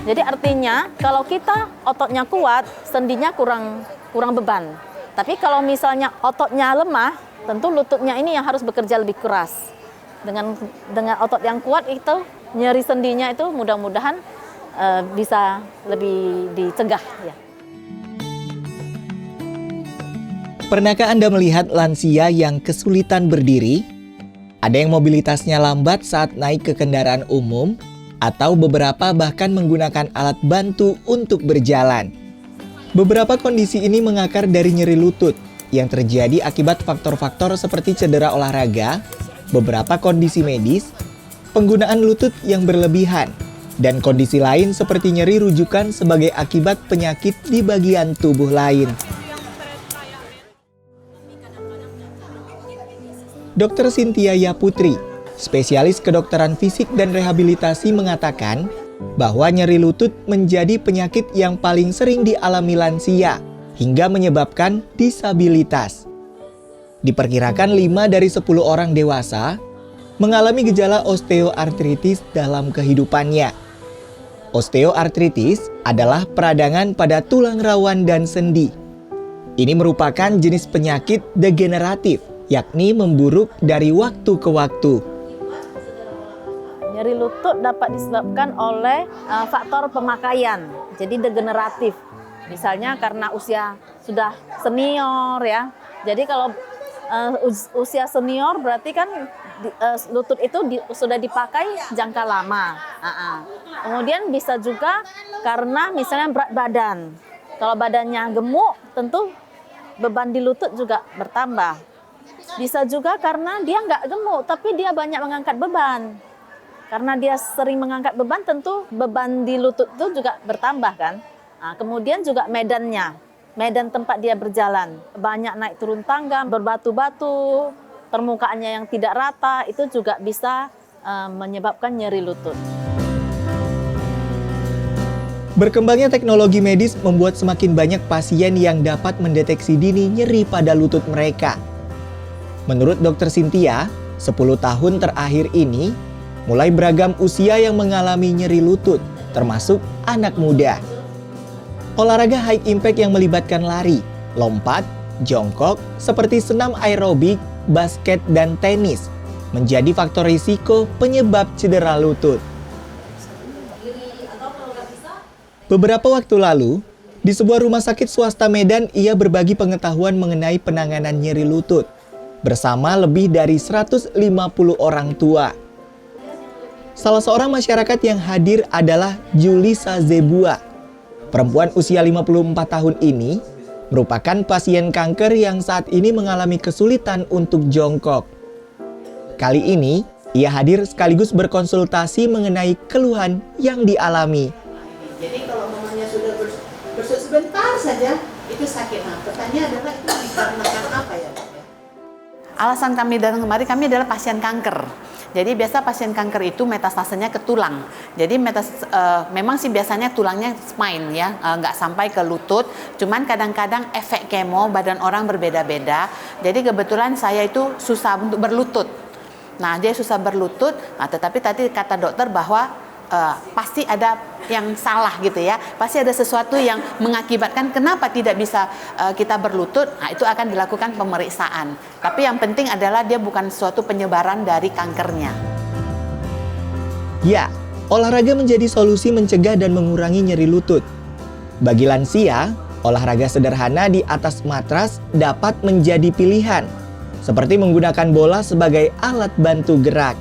Jadi artinya kalau kita ototnya kuat, sendinya kurang beban. Tapi kalau misalnya ototnya lemah, tentu lututnya ini yang harus bekerja lebih keras. Dengan otot yang kuat itu, nyeri sendinya itu mudah-mudahan bisa lebih dicegah ya. Pernahkah Anda melihat lansia yang kesulitan berdiri? Ada yang mobilitasnya lambat saat naik ke kendaraan umum, atau beberapa bahkan menggunakan alat bantu untuk berjalan. Beberapa kondisi ini mengakar dari nyeri lutut yang terjadi akibat faktor-faktor seperti cedera olahraga, beberapa kondisi medis, penggunaan lutut yang berlebihan, dan kondisi lain seperti nyeri rujukan sebagai akibat penyakit di bagian tubuh lain. Dr. Cynthia Yaputri, spesialis kedokteran fisik dan rehabilitasi mengatakan bahwa nyeri lutut menjadi penyakit yang paling sering dialami lansia hingga menyebabkan disabilitas. Diperkirakan 5 dari 10 orang dewasa mengalami gejala osteoartritis dalam kehidupannya. Osteoartritis adalah peradangan pada tulang rawan dan sendi. Ini merupakan jenis penyakit degeneratif, yakni memburuk dari waktu ke waktu. Nyeri lutut dapat disebabkan oleh faktor pemakaian, jadi degeneratif. Misalnya karena usia sudah senior ya. Jadi kalau usia senior berarti kan lutut itu sudah dipakai jangka lama. Kemudian bisa juga karena misalnya berat badan. Kalau badannya gemuk, tentu beban di lutut juga bertambah. Bisa juga karena dia nggak gemuk, tapi dia banyak mengangkat beban. Karena dia sering mengangkat beban, tentu beban di lutut itu juga bertambah kan. Nah, kemudian juga medan tempat dia berjalan. Banyak naik turun tangga, berbatu-batu, permukaannya yang tidak rata, itu juga bisa menyebabkan nyeri lutut. Berkembangnya teknologi medis membuat semakin banyak pasien yang dapat mendeteksi dini nyeri pada lutut mereka. Menurut Dr. Cynthia, 10 tahun terakhir ini, mulai beragam usia yang mengalami nyeri lutut, termasuk anak muda. Olahraga high impact yang melibatkan lari, lompat, jongkok, seperti senam aerobik, basket, dan tenis, menjadi faktor risiko penyebab cedera lutut. Beberapa waktu lalu, di sebuah rumah sakit swasta Medan, ia berbagi pengetahuan mengenai penanganan nyeri lutut, bersama lebih dari 150 orang tua. Salah seorang masyarakat yang hadir adalah Julisa Zebua. Perempuan usia 54 tahun ini merupakan pasien kanker yang saat ini mengalami kesulitan untuk jongkok. Kali ini, ia hadir sekaligus berkonsultasi mengenai keluhan yang dialami. Jadi kalau mamanya sudah sebentar saja, itu sakit. Nah, pertanyaan adalah itu dikarenakan apa ya? Alasan kami datang kemari, kami adalah pasien kanker. Jadi biasa pasien kanker itu metastasenya ke tulang. Jadi memang sih biasanya tulangnya spine ya, nggak sampai ke lutut. Cuman kadang-kadang efek kemo badan orang berbeda-beda. Jadi kebetulan saya itu susah untuk berlutut. Nah dia susah berlutut, tetapi tadi kata dokter bahwa pasti ada yang salah gitu ya, pasti ada sesuatu yang mengakibatkan kenapa tidak bisa kita berlutut. Nah itu akan dilakukan pemeriksaan, tapi yang penting adalah dia bukan suatu penyebaran dari kankernya. Ya, olahraga menjadi solusi mencegah dan mengurangi nyeri lutut. Bagi lansia, olahraga sederhana di atas matras dapat menjadi pilihan, seperti menggunakan bola sebagai alat bantu gerak.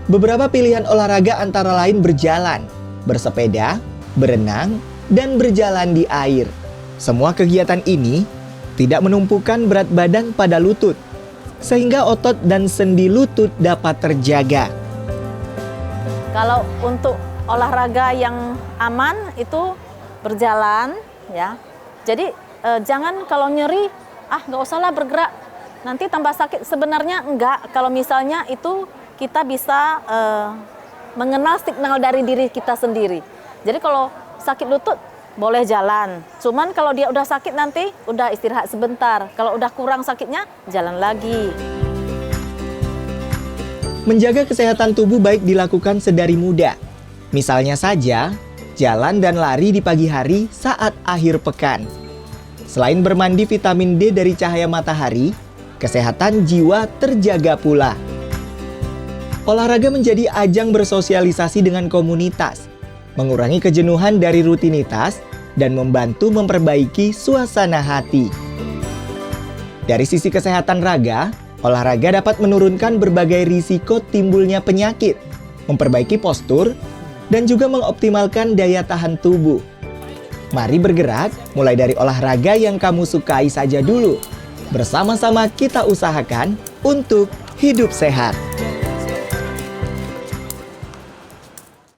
Beberapa pilihan olahraga antara lain berjalan, bersepeda, berenang, dan berjalan di air. Semua kegiatan ini tidak menumpukan berat badan pada lutut, sehingga otot dan sendi lutut dapat terjaga. Kalau untuk olahraga yang aman itu berjalan ya. Jadi jangan kalau nyeri, nggak usahlah bergerak, nanti tambah sakit. Sebenarnya enggak, kalau misalnya itu kita bisa mengenal signal dari diri kita sendiri. Jadi kalau sakit lutut boleh jalan. Cuman kalau dia udah sakit nanti udah istirahat sebentar. Kalau udah kurang sakitnya jalan lagi. Menjaga kesehatan tubuh baik dilakukan sedari muda. Misalnya saja, jalan dan lari di pagi hari saat akhir pekan. Selain bermandi vitamin D dari cahaya matahari, kesehatan jiwa terjaga pula. Olahraga menjadi ajang bersosialisasi dengan komunitas, mengurangi kejenuhan dari rutinitas, dan membantu memperbaiki suasana hati. Dari sisi kesehatan raga, olahraga dapat menurunkan berbagai risiko timbulnya penyakit, memperbaiki postur, dan juga mengoptimalkan daya tahan tubuh. Mari bergerak, mulai dari olahraga yang kamu sukai saja dulu. Bersama-sama kita usahakan untuk hidup sehat.